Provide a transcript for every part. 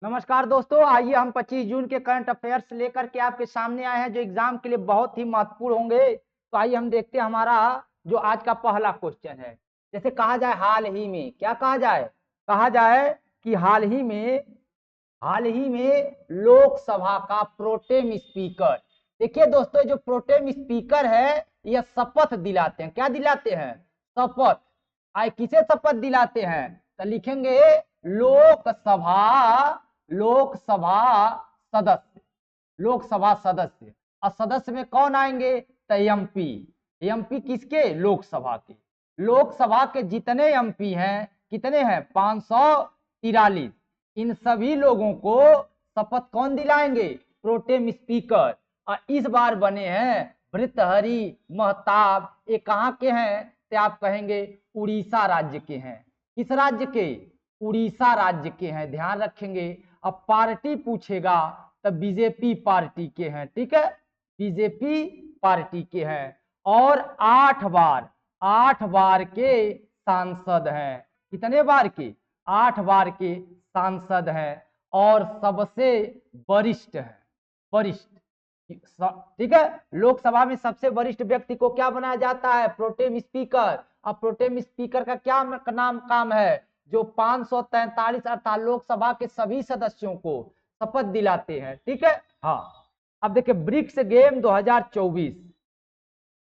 नमस्कार दोस्तों, आइए हम 25 जून के करंट अफेयर्स लेकर के आपके सामने आए हैं जो एग्जाम के लिए बहुत ही महत्वपूर्ण होंगे। तो आइए हम देखते हैं हमारा जो आज का पहला क्वेश्चन है। जैसे कहा जाए हाल ही में, क्या कहा जाए कि हाल ही में लोकसभा का प्रोटेम स्पीकर। देखिए दोस्तों, जो प्रोटेम स्पीकर है यह शपथ दिलाते हैं। क्या दिलाते हैं? शपथ। आए किसे शपथ दिलाते हैं? तो लिखेंगे लोकसभा लोकसभा सदस्य। लोकसभा सदस्य। और सदस्य में कौन आएंगे? तो एमपी। एमपी किसके? लोकसभा के। लोकसभा के जितने एमपी हैं, कितने हैं? 543। इन सभी लोगों को शपथ कौन दिलाएंगे? Protem speaker. और इस बार बने हैं भर्तृहरि महताब। ये कहाँ के हैं? तो आप कहेंगे उड़ीसा राज्य के हैं। किस राज्य के? उड़ीसा राज्य के हैं, ध्यान रखेंगे। अब पार्टी पूछेगा तो बीजेपी पार्टी के हैं, ठीक है, बीजेपी पार्टी के हैं। और 8 बार के सांसद हैं। कितने बार के? 8 बार के सांसद हैं। और सबसे वरिष्ठ है, वरिष्ठ, ठीक है। लोकसभा में सबसे वरिष्ठ व्यक्ति को क्या बनाया जाता है? Protem speaker. अब प्रोटेम स्पीकर का क्या काम है? जो 543 अर्थात लोकसभा के सभी सदस्यों को शपथ दिलाते हैं, ठीक है। हाँ, अब देखिए ब्रिक्स गेम 2024।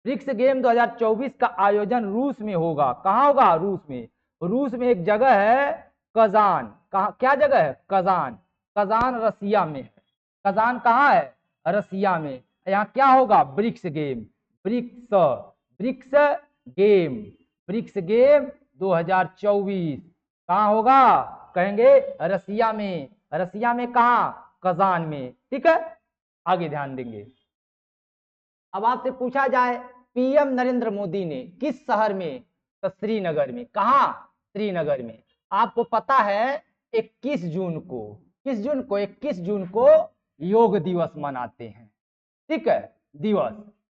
ब्रिक्स गेम 2024 का आयोजन रूस में होगा। कहाँ होगा? रूस में। रूस में एक जगह है कजान। कहा, क्या जगह है? कजान। कजान रसिया में है। कजान कहाँ है? रसिया में। यहाँ क्या होगा? BRICS game. BRICS BRICS game BRICS game 2024 कहाँ होगा? कहेंगे रसिया में। रसिया में कहाँ? कजान में, ठीक है। आगे ध्यान देंगे। अब आपसे पूछा जाए पीएम नरेंद्र मोदी ने किस शहर में? तो श्रीनगर में। कहा? श्रीनगर में। आपको पता है 21 जून को, किस जून को? 21 जून को योग दिवस मनाते हैं, ठीक है, दिवस।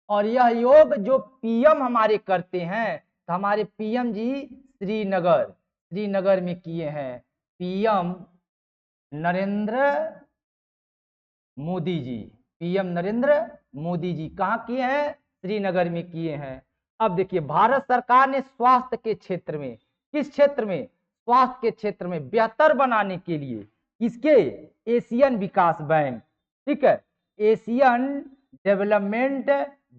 और यह योग जो पीएम हमारे करते हैं, तो हमारे पीएम जी श्रीनगर में किए हैं। पीएम नरेंद्र मोदी जी, पीएम नरेंद्र मोदी जी कहाँ किए हैं? श्रीनगर में किए हैं। अब देखिए भारत सरकार ने स्वास्थ्य के क्षेत्र में, किस क्षेत्र में? स्वास्थ्य के क्षेत्र में बेहतर बनाने के लिए किसके? एशियन विकास बैंक, ठीक है, एशियन डेवलपमेंट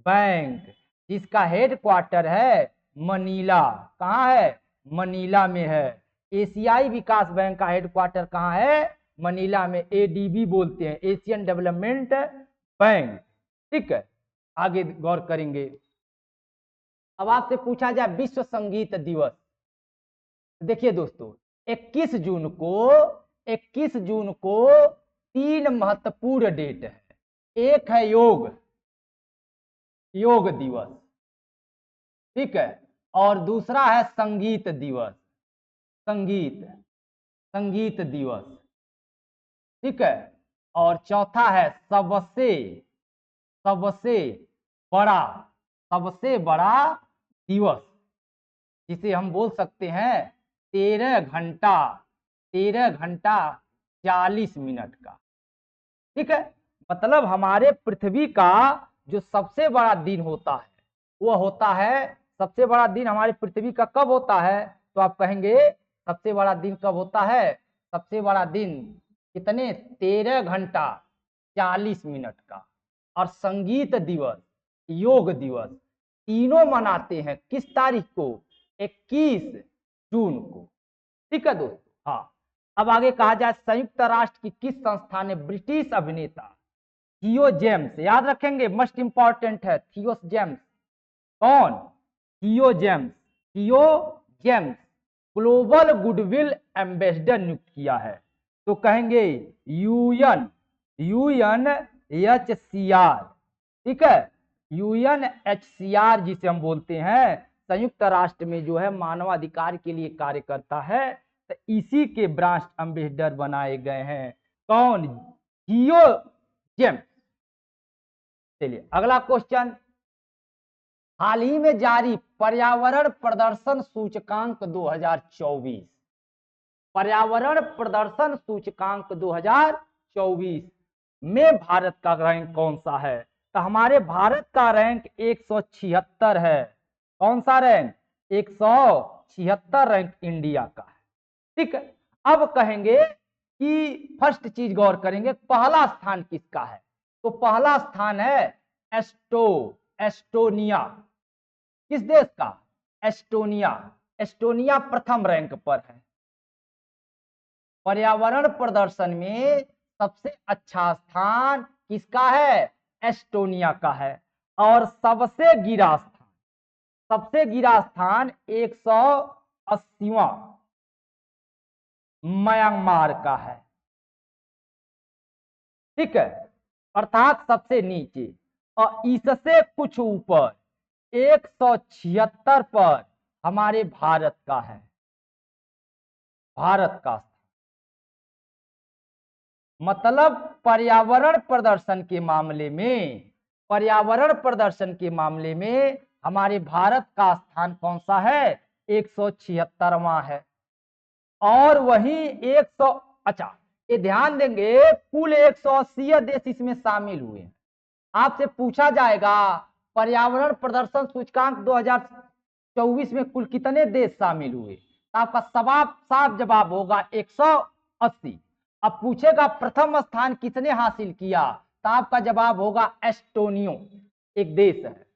बैंक, जिसका हेडक्वार्टर है मनीला। कहाँ है? मनीला में है। एशियाई विकास बैंक का हेडक्वार्टर कहाँ है? मनीला में। एडीबी बोलते हैं, एशियन डेवलपमेंट बैंक, ठीक है। आगे गौर करेंगे। अब आपसे पूछा जाए विश्व संगीत दिवस। देखिए दोस्तों 21 जून को 21 जून को 3 महत्वपूर्ण डेट है। एक है योग दिवस, ठीक है। और दूसरा है संगीत दिवस, संगीत संगीत दिवस, ठीक है। और चौथा है सबसे सबसे बड़ा सबसे बड़ा दिवस, जिसे हम बोल सकते हैं 13 घंटा 40 मिनट का, ठीक है। मतलब हमारे पृथ्वी का जो सबसे बड़ा दिन होता है वह होता है, सबसे बड़ा दिन हमारी पृथ्वी का कब होता है? तो आप कहेंगे सबसे बड़ा दिन कब होता है? सबसे बड़ा दिन कितने? 13 घंटा 40 मिनट का। और संगीत दिवस, योग दिवस, तीनों मनाते हैं किस तारीख को? 21 जून को, ठीक है दोस्तों। हाँ, अब आगे कहा जाए संयुक्त राष्ट्र की किस संस्था ने ब्रिटिश अभिनेता थियो जेम्स, याद रखेंगे, मस्ट इंपॉर्टेंट है, थियो जेम्स। कौन? थियो जेम्स ग्लोबल गुडविल एम्बेसडर नियुक्त किया है। तो कहेंगे यूएनएचसीआर, ठीक है, यूएनएचसीआर जिसे हम बोलते हैं, संयुक्त राष्ट्र में जो है मानवाधिकार के लिए कार्य करता है। तो इसी के ब्रांच एम्बेसडर बनाए गए हैं। कौन? थियो जेम्स। चलिए अगला क्वेश्चन। हाल ही में जारी पर्यावरण प्रदर्शन सूचकांक 2024 पर्यावरण प्रदर्शन सूचकांक 2024 में भारत का रैंक कौन सा है? तो हमारे भारत का रैंक 176 है। कौन सा रैंक? 176 रैंक इंडिया का है। ठीक है, अब कहेंगे कि फर्स्ट चीज गौर करेंगे, पहला स्थान किसका है? तो पहला स्थान है एस्टोनिया। किस देश का? एस्टोनिया। एस्टोनिया प्रथम रैंक पर है। पर्यावरण प्रदर्शन में सबसे अच्छा स्थान किसका है? एस्टोनिया का है। और सबसे गिरा स्थान 180वां म्यांमार का है। ठीक है, अर्थात सबसे नीचे। और इससे कुछ ऊपर 176 पर हमारे भारत का है। भारत का मतलब पर्यावरण प्रदर्शन के मामले में हमारे भारत का स्थान कौन सा है? 176वां है। और वहीं 100, अच्छा ये ध्यान देंगे, कुल 180 देश इसमें शामिल हुए हैं। आपसे पूछा जाएगा पर्यावरण प्रदर्शन सूचकांक 2024 में कुल कितने देश शामिल हुए? तो आपका साफ जवाब होगा 180। अब पूछेगा प्रथम स्थान किसने हासिल किया? तो आपका जवाब होगा एस्टोनियो, एक देश है।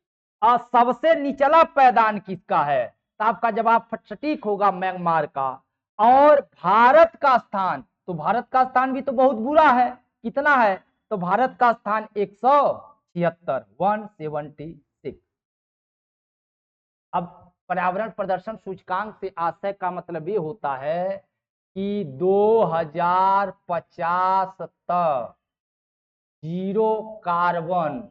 और सबसे निचला पैदान किसका है? तो आपका जवाब सटीक होगा म्यांमार का। और भारत का स्थान, तो भारत का स्थान भी तो बहुत बुरा है। कितना है? तो भारत का स्थान 176। अब पर्यावरण प्रदर्शन सूचकांक से आशय का मतलब ये होता है कि 2050 तक जीरो कार्बन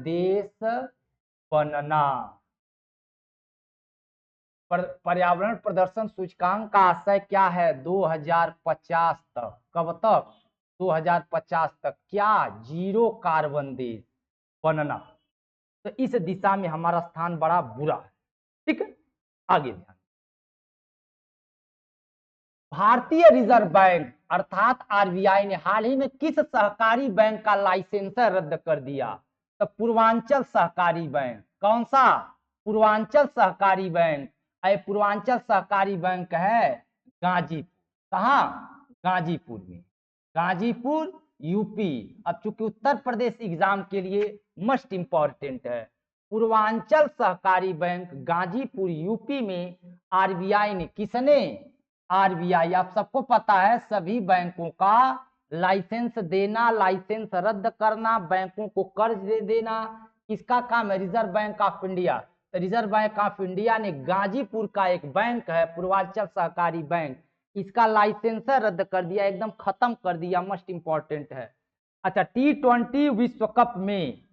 देश बनना। पर्यावरण प्रदर्शन सूचकांक का आशय क्या है? 2050 तक। कब तक? 2050 तक क्या? जीरो कार्बन देश बनना। तो इस दिशा में हमारा स्थान बड़ा बुरा है। ठीक है, आगे ध्यान। भारतीय रिजर्व बैंक अर्थात आरबीआई ने हाल ही में किस सहकारी बैंक का लाइसेंस रद्द कर दिया? तो पूर्वांचल सहकारी बैंक। कौन सा? पूर्वांचल सहकारी बैंक। पूर्वांचल सहकारी बैंक है गाजीपुर। कहा? गाजीपुर में। गाजीपुर यूपी। अब चूंकि उत्तर प्रदेश एग्जाम के लिए मस्ट इंपॉर्टेंट है, पूर्वांचल सहकारी बैंक गाजीपुर यूपी में आरबीआई ने, किसने? आरबीआई। आप सबको पता है सभी बैंकों का लाइसेंस देना, लाइसेंस रद्द करना, बैंकों को कर्ज दे देना किसका काम है? Reserve bank of India. तो रिजर्व बैंक ऑफ इंडिया ने गाजीपुर का एक बैंक है पूर्वांचल सहकारी बैंक, इसका लाइसेंस रद्द कर दिया, एकदम खत्म कर दिया। मस्ट इंपॉर्टेंट है। अच्छा, T20 विश्व कप में,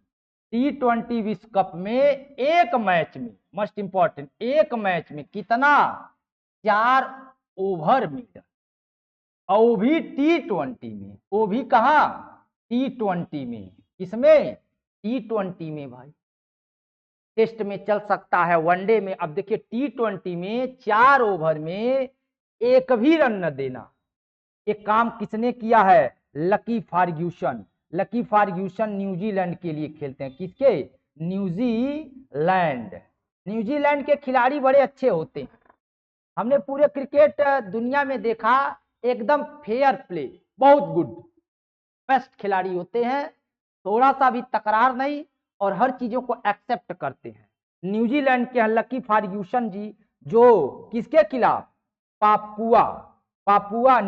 T20 विश्व कप में एक मैच में, मस्ट इंपॉर्टेंट, एक मैच में कितना? 4 ओवर मीटर। और वो भी T20 में। वो भी कहा? T20 में। किसमें? T20 में भाई। टेस्ट में चल सकता है, वनडे में। अब देखिए T20 में 4 ओवर में एक भी रन न देना, एक काम किसने किया है? Lockie Ferguson. Lockie Ferguson New Zealand के लिए खेलते हैं। किसके? न्यूजीलैंड। न्यूजीलैंड के खिलाड़ी बड़े अच्छे होते हैं। हमने पूरे क्रिकेट दुनिया में देखा, एकदम फेयर प्ले, बहुत गुड, बेस्ट खिलाड़ी होते हैं। थोड़ा सा भी तकरार नहीं और हर चीजों को एक्सेप्ट करते हैं। न्यूजीलैंड के लकी फर्ग्यूसन जी, जो किसके खिलाफ? पापुआ पापुआ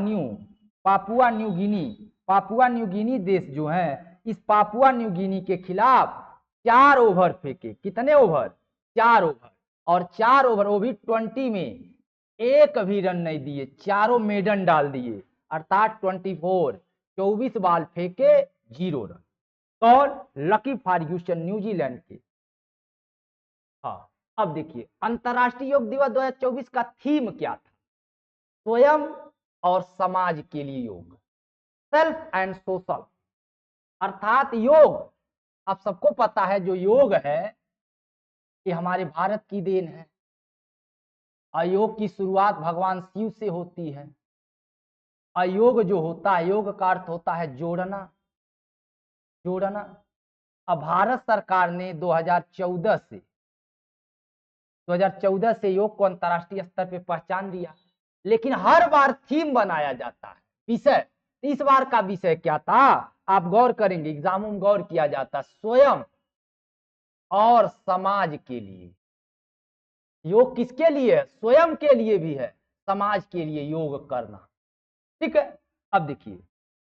न्यू गिनी देश जो है, इस पापुआ न्यू गिनी के खिलाफ 4 ओवर फेंके। कितने ओवर? 4 ओवर। और 4 ओवर वो भी 20 में एक भी रन नहीं दिए, चारों मेडन डाल दिए, अर्थात 24 बॉल फेंके, 0 रन। कौन? लकी फर्ग्यूसन, न्यूजीलैंड के। हाँ, अब देखिए अंतरराष्ट्रीय योग दिवस 2024 का थीम क्या था? स्वयं और समाज के लिए योग, सेल्फ एंड सोशल। अर्थात योग, आप सबको पता है जो योग है ये हमारे भारत की देन है। अयोग की शुरुआत भगवान शिव से होती है। अयोग जो होता है, योग का अर्थ होता है जोड़ना, जोड़ना। अब भारत सरकार ने 2014 से योग को अंतर्राष्ट्रीय स्तर पे पहचान दिया, लेकिन हर बार थीम बनाया जाता है, विषय। इस बार का विषय क्या था, आप गौर करेंगे, एग्जामों में गौर किया जाता, स्वयं और समाज के लिए। योग किसके लिए है, स्वयं के लिए भी है, समाज के लिए योग करना। ठीक है, अब देखिए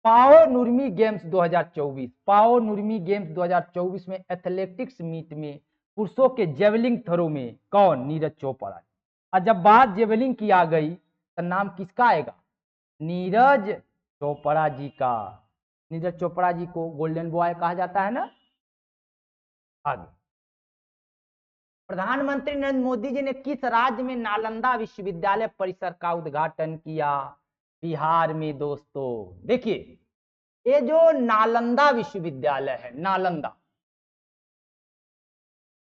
पाओ नुर्मी गेम्स 2024, पाओ नुर्मी गेम्स 2024 में एथलेटिक्स मीट में पुरुषों के जेवलिंग थ्रो में कौन, नीरज चोपड़ा। और जब बात जेवलिंग की आ गई तो नाम किसका आएगा, नीरज चोपड़ा जी का। नीरज चोपड़ा जी को गोल्डन बॉय कहा जाता है ना। आगे, प्रधानमंत्री नरेंद्र मोदी जी ने किस राज्य में नालंदा विश्वविद्यालय परिसर का उद्घाटन किया, बिहार में। दोस्तों देखिए, ये जो नालंदा विश्वविद्यालय है, नालंदा,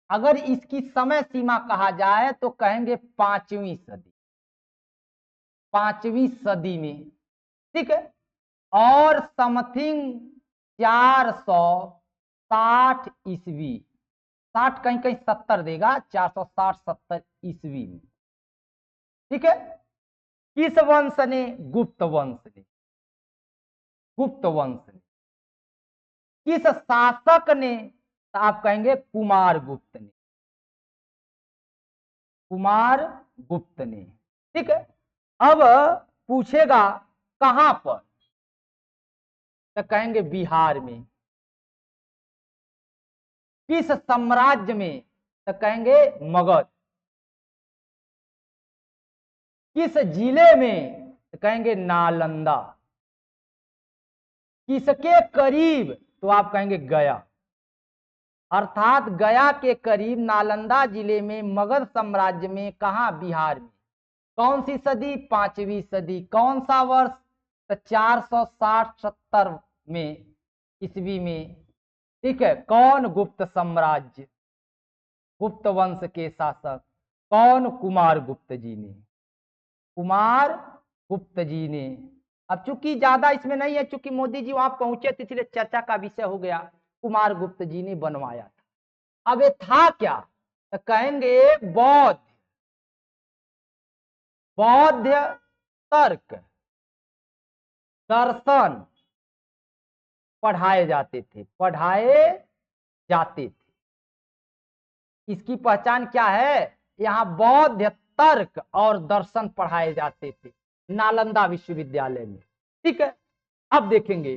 अगर इसकी समय सीमा कहा जाए तो कहेंगे 5वीं सदी, 5वीं सदी में। ठीक है, और समथिंग 460 ईस्वी, 60 कहीं कहीं 70 देगा, 460-70 ईस्वी में। ठीक है, किस वंश ने, गुप्त वंश ने, गुप्त वंश ने। किस शासक ने, तो आप कहेंगे कुमार गुप्त ने, कुमार गुप्त ने। ठीक है, अब पूछेगा कहां पर, तो कहेंगे बिहार में। किस साम्राज्य में, तो कहेंगे मगध। किस जिले में, तो कहेंगे नालंदा। किसके करीब, तो आप कहेंगे गया। अर्थात गया के करीब नालंदा जिले में, मगध साम्राज्य में, कहा, बिहार में। कौन सी सदी, 5वीं सदी। कौन सा वर्ष, तो 460-70 में, ईस्वी में। ठीक है, कौन, गुप्त साम्राज्य, गुप्त वंश के शासक कौन, कुमार गुप्त जी ने, कुमार गुप्त जी ने। अब चूंकि ज्यादा इसमें नहीं है, चूंकि मोदी जी वहां पहुंचे थे इसलिए चर्चा का विषय हो गया, कुमार गुप्त जी ने बनवाया था। अब ये था क्या, तो कहेंगे बौद्ध, बौद्ध तर्क दर्शन पढ़ाए जाते थे, पढ़ाए जाते थे। इसकी पहचान क्या है, यहाँ बौद्ध तर्क और दर्शन पढ़ाए जाते थे नालंदा विश्वविद्यालय में। ठीक है, अब देखेंगे,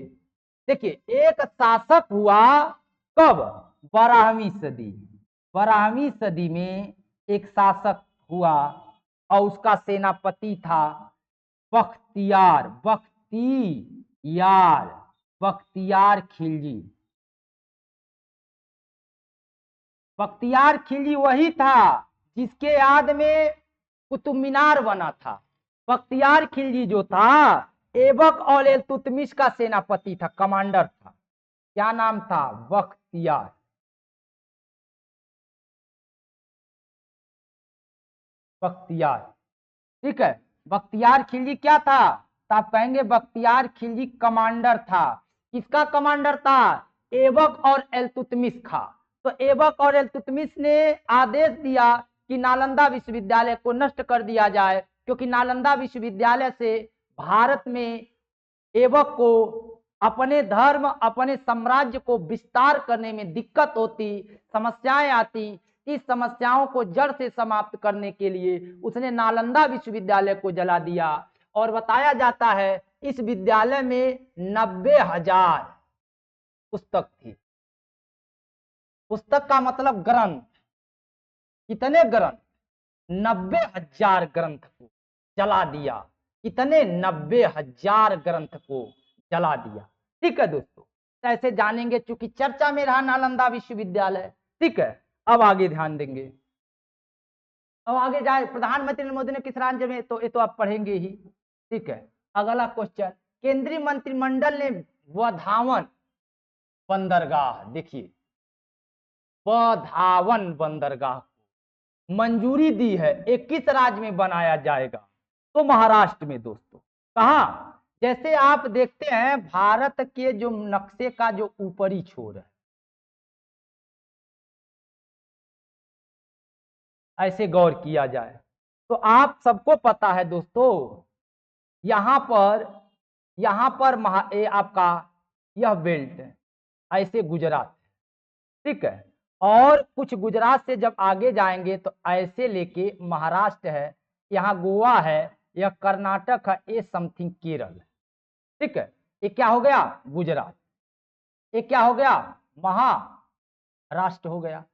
देखिए एक शासक हुआ कब, 12वीं सदी, 12वीं सदी में एक शासक हुआ और उसका सेनापति था बख्तियार, बख्तियार, बख्तियार खिलजी। बख्तियार खिलजी वही था जिसके याद में कुतुब मीनार बना था। बख्तियार खिलजी जो था ऐबक और इल्तुतमिश का सेनापति था, कमांडर था। क्या नाम था, बख्तियार, बख्तियार। ठीक है, बख्तियार खिलजी क्या था, तो आप कहेंगे बख्तियार खिलजी कमांडर था। किसका कमांडर था, ऐबक और इल्तुतमिश का। तो ऐबक और इल्तुतमिश ने आदेश दिया कि नालंदा विश्वविद्यालय को नष्ट कर दिया जाए, क्योंकि नालंदा विश्वविद्यालय से भारत में ऐबक को अपने धर्म, अपने साम्राज्य को विस्तार करने में दिक्कत होती, समस्याएं आती। इस समस्याओं को जड़ से समाप्त करने के लिए उसने नालंदा विश्वविद्यालय को जला दिया। और बताया जाता है इस विद्यालय में 90,000 पुस्तक थी। पुस्तक का मतलब ग्रंथ, कितने ग्रंथ, 90,000 ग्रंथ को जला दिया। कितने, 90,000 ग्रंथ को जला दिया। ठीक है दोस्तों, ऐसे जानेंगे, चूंकि चर्चा में रहा नालंदा विश्वविद्यालय। ठीक है, अब आगे ध्यान देंगे, अब आगे जाए, प्रधानमंत्री नरेंद्र मोदी ने किस राज्य में, तो ये तो आप पढ़ेंगे ही। ठीक है, अगला क्वेश्चन, केंद्रीय मंत्रिमंडल ने वधावन बंदरगाह, देखिए वधावन बंदरगाह मंजूरी दी है 21 राज्य में बनाया जाएगा, तो महाराष्ट्र में दोस्तों। कहा? जैसे आप देखते हैं भारत के जो नक्शे का जो ऊपरी छोर है, ऐसे गौर किया जाए तो आप सबको पता है दोस्तों, यहां पर आपका यह बेल्ट है, ऐसे गुजरात, ठीक है। और कुछ गुजरात से जब आगे जाएंगे तो ऐसे लेके महाराष्ट्र है, यहाँ गोवा है, यह कर्नाटक है, ये समथिंग केरल है, ठीक है। ये क्या हो गया? गुजरात। ये क्या हो गया? महाराष्ट्र हो गया।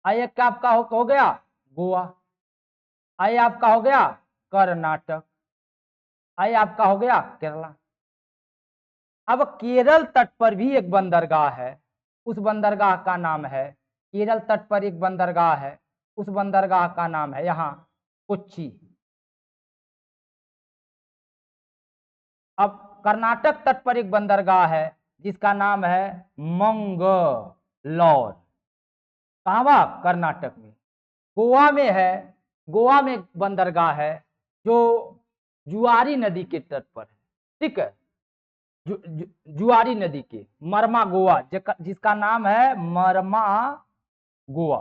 आइए क्या आपका हो गया? गोवा। आइए आपका हो गया कर्नाटक। आइए आपका हो गया केरला। अब केरल तट पर भी एक बंदरगाह है, उस बंदरगाह का नाम है, केरल तट पर एक बंदरगाह है, उस बंदरगाह का नाम है यहाँ कोच्चि। अब कर्नाटक तट पर एक बंदरगाह है जिसका नाम है मंगलौर। कहाँ? वह कर्नाटक में। गोवा में है, गोवा में बंदरगाह है जो जुआरी नदी के तट पर है, ठीक है। जुआरी नदी के मरमा गोवा, जिसका नाम है मरमा गोवा।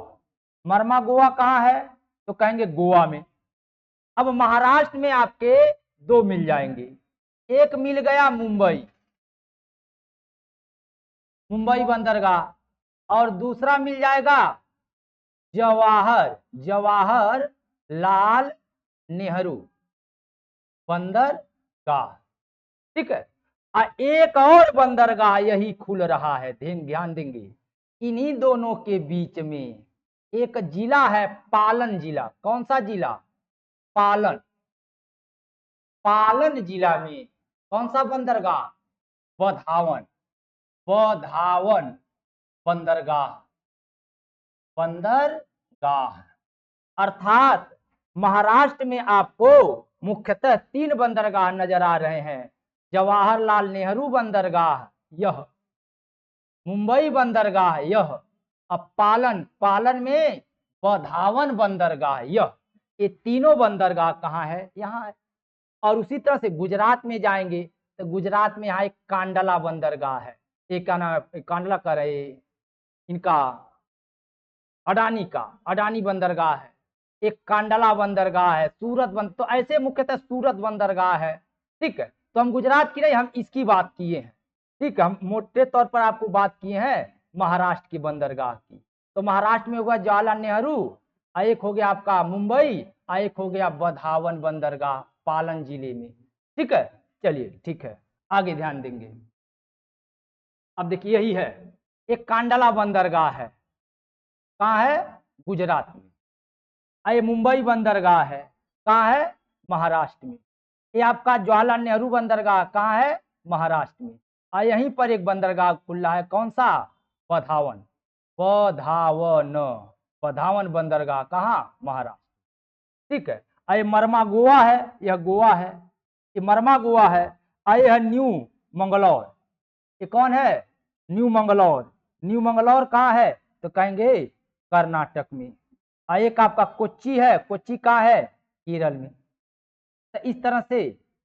मरमा गोवा कहाँ है? तो कहेंगे गोवा में। अब महाराष्ट्र में आपके दो मिल जाएंगे, एक मिल गया मुंबई, मुंबई बंदरगाह, और दूसरा मिल जाएगा जवाहर लाल नेहरू बंदरगाह, ठीक है। एक और बंदरगाह यही खुल रहा है, ध्यान देंगे। इन्हीं दोनों के बीच में एक जिला है, पालन जिला। कौन सा जिला? पालन। पालन जिला में कौन सा बंदरगाह? बधावन। बधावन बंदरगाह। बंदरगाह अर्थात महाराष्ट्र में आपको मुख्यतः 3 बंदरगाह नजर आ रहे हैं। जवाहरलाल नेहरू बंदरगाह यह, मुंबई बंदरगाह यह, अब पालन में बधावन बंदरगाह यह। ये तीनों बंदरगाह कहाँ है? यहाँ है। और उसी तरह से गुजरात में जाएंगे तो गुजरात में यहाँ एक कांडला बंदरगाह है, एक का नाम कांडला का रहे, इनका अडानी बंदरगाह है, एक कांडला बंदरगाह है, तो ऐसे मुख्यतः सूरत बंदरगाह है, ठीक है। तो हम गुजरात की नहीं, हम इसकी बात किए हैं, ठीक है। हम मोटे तौर पर आपको बात किए हैं महाराष्ट्र की बंदरगाह की। तो महाराष्ट्र में हुआ जवाहरलाल नेहरू, एक हो गया आपका मुंबई, एक हो गया बधावन बंदरगाह पालन जिले में, ठीक है। चलिए ठीक है, आगे ध्यान देंगे। अब देखिए यही है, एक कांडला बंदरगाह है, कहाँ है? गुजरात में। ये मुंबई बंदरगाह है, कहाँ है? महाराष्ट्र में। ये आपका जवाहरलाल नेहरू बंदरगाह कहाँ है? महाराष्ट्र में। और यहीं पर एक बंदरगाह खुला है, कौन सा? बधावन। बधावन बधावन बंदरगाह कहाँ? महाराष्ट्र, ठीक है। ये मरमा गोवा है, यह गोवा है, ये मरमा गोवा है। ये है न्यू मंगलौर, ये कौन है? न्यू मंगलौर। न्यू मंगलौर कहाँ है? तो कहेंगे कर्नाटक में। एक आपका कोच्चि है, कोच्चि कहाँ है? केरल में। तो इस तरह से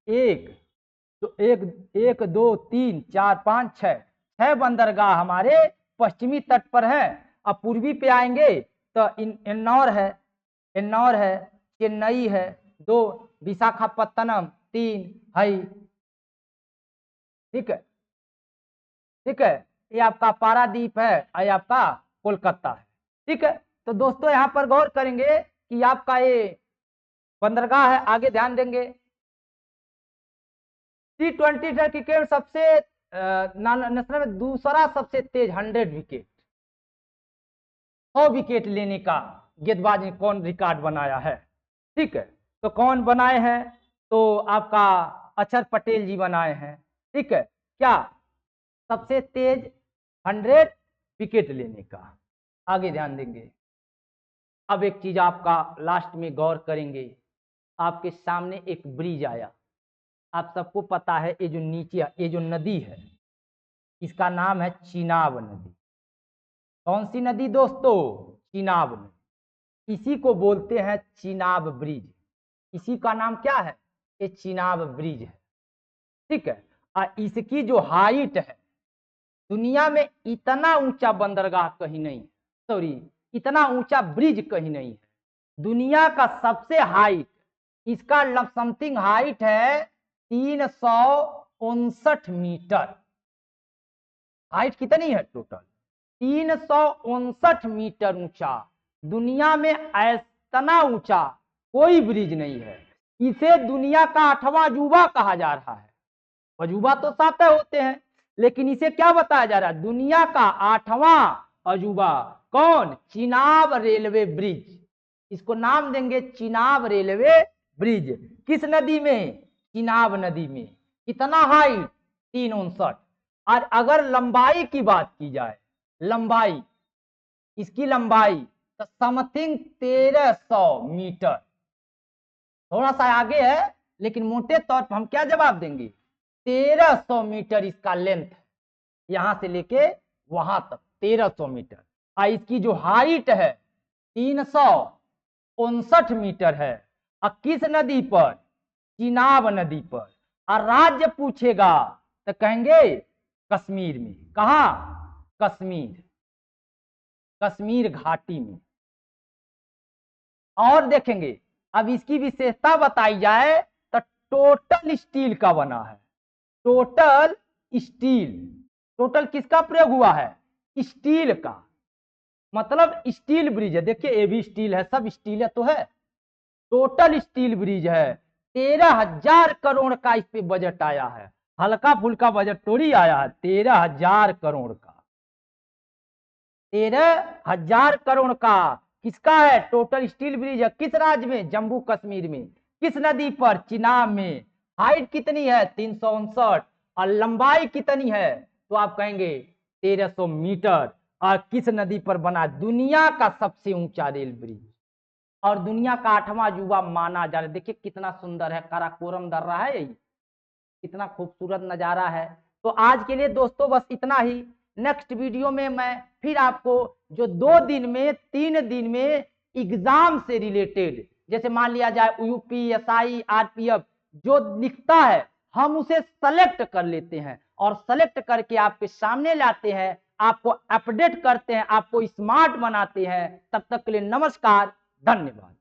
एक 2 3 4 5 6 बंदरगाह हमारे पश्चिमी तट पर है। अब पूर्वी पे आएंगे तो इन्नौर है, चेन्नई है, 2 विशाखापत्तनम, 3 है, ठीक है, ठीक है। ये आपका पारादीप है, ये आपका कोलकाता है, ठीक है। तो दोस्तों यहाँ पर गौर करेंगे कि आपका ये बंदरगाह है, आगे ध्यान देंगे। T20 क्रिकेट सबसे नेशनल में दूसरा सबसे तेज 100 विकेट, 100 विकेट लेने का गेंदबाज ने कौन रिकॉर्ड बनाया है, ठीक है। तो कौन बनाए हैं? तो आपका अक्षर पटेल जी बनाए हैं, ठीक है। क्या सबसे तेज 100 विकेट लेने का, आगे ध्यान देंगे। अब एक चीज आपका लास्ट में गौर करेंगे, आपके सामने एक ब्रिज आया, आप सबको पता है ये जो नीचे ये जो नदी है इसका नाम है चिनाब नदी। कौन सी नदी दोस्तों? चिनाब नदी। इसी को बोलते हैं चिनाब ब्रिज। इसी का नाम क्या है? ये चिनाब ब्रिज है, ठीक है। और इसकी जो हाइट है, दुनिया में इतना ऊंचा बंदरगाह कहीं नहीं, सॉरी इतना ऊंचा ब्रिज कहीं नहीं है। दुनिया का सबसे हाइट, इसका समथिंग हाइट है 359 मीटर। हाइट कितनी है टोटल? 359 मीटर ऊंचा। दुनिया में इतना ऊंचा कोई ब्रिज नहीं है। इसे दुनिया का 8वां अजूबा कहा जा रहा है। अजूबा तो 7 होते हैं, लेकिन इसे क्या बताया जा रहा है? दुनिया का 8वां अजूबा। कौन? Chenab railway bridge. इसको नाम देंगे चिनाब रेलवे ब्रिज। किस नदी में? चिनाब नदी में। कितना हाइट? 359। और अगर लंबाई की बात की जाए, लंबाई, इसकी लंबाई तो समथिंग 1300 मीटर। थोड़ा सा आगे है, लेकिन मोटे तौर पर हम क्या जवाब देंगे? 1300 मीटर इसका लेंथ है, यहां से लेके वहां तक 1300 मीटर। और इसकी जो हाइट है 359 मीटर है। और किस नदी पर? चिनाब नदी पर। और राज्य पूछेगा तो कहेंगे कश्मीर में। कहा? कश्मीर, कश्मीर घाटी में। और देखेंगे, अब इसकी विशेषता बताई जाए तो टोटल स्टील का बना है। Total steel. टोटल किसका प्रयोग हुआ है? स्टील का। मतलब स्टील ब्रिज है। देखिए ये भी स्टील है, सब स्टील है तो है। टोटल स्टील ब्रिज है। 13,000 करोड़ का इस पे बजट आया है। हल्का फुल्का बजट थोड़ी आया है, 13,000 करोड़ का। 13,000 करोड़ का किसका है? टोटल स्टील ब्रिज है। किस राज्य में? जम्मू कश्मीर में। किस नदी पर? चिनाब में। हाइट कितनी है? 359। और लंबाई कितनी है? तो आप कहेंगे 1300 मीटर। और किस नदी पर बना? दुनिया का सबसे ऊंचा रेल ब्रिज और दुनिया का 8वां अजूबा माना जा रहा है। देखिए कितना सुंदर है, काराकोरम दर्रा है यही, कितना खूबसूरत नजारा है। तो आज के लिए दोस्तों बस इतना ही। नेक्स्ट वीडियो में मैं फिर आपको जो 2 दिन में 3 दिन में एग्जाम से रिलेटेड, जैसे मान लिया जाए यूपीएसआई आरपीएफ जो लिखता है, हम उसे सेलेक्ट कर लेते हैं और सेलेक्ट करके आपके सामने लाते हैं, आपको अपडेट करते हैं, आपको स्मार्ट बनाते हैं। तब तक के लिए नमस्कार, धन्यवाद।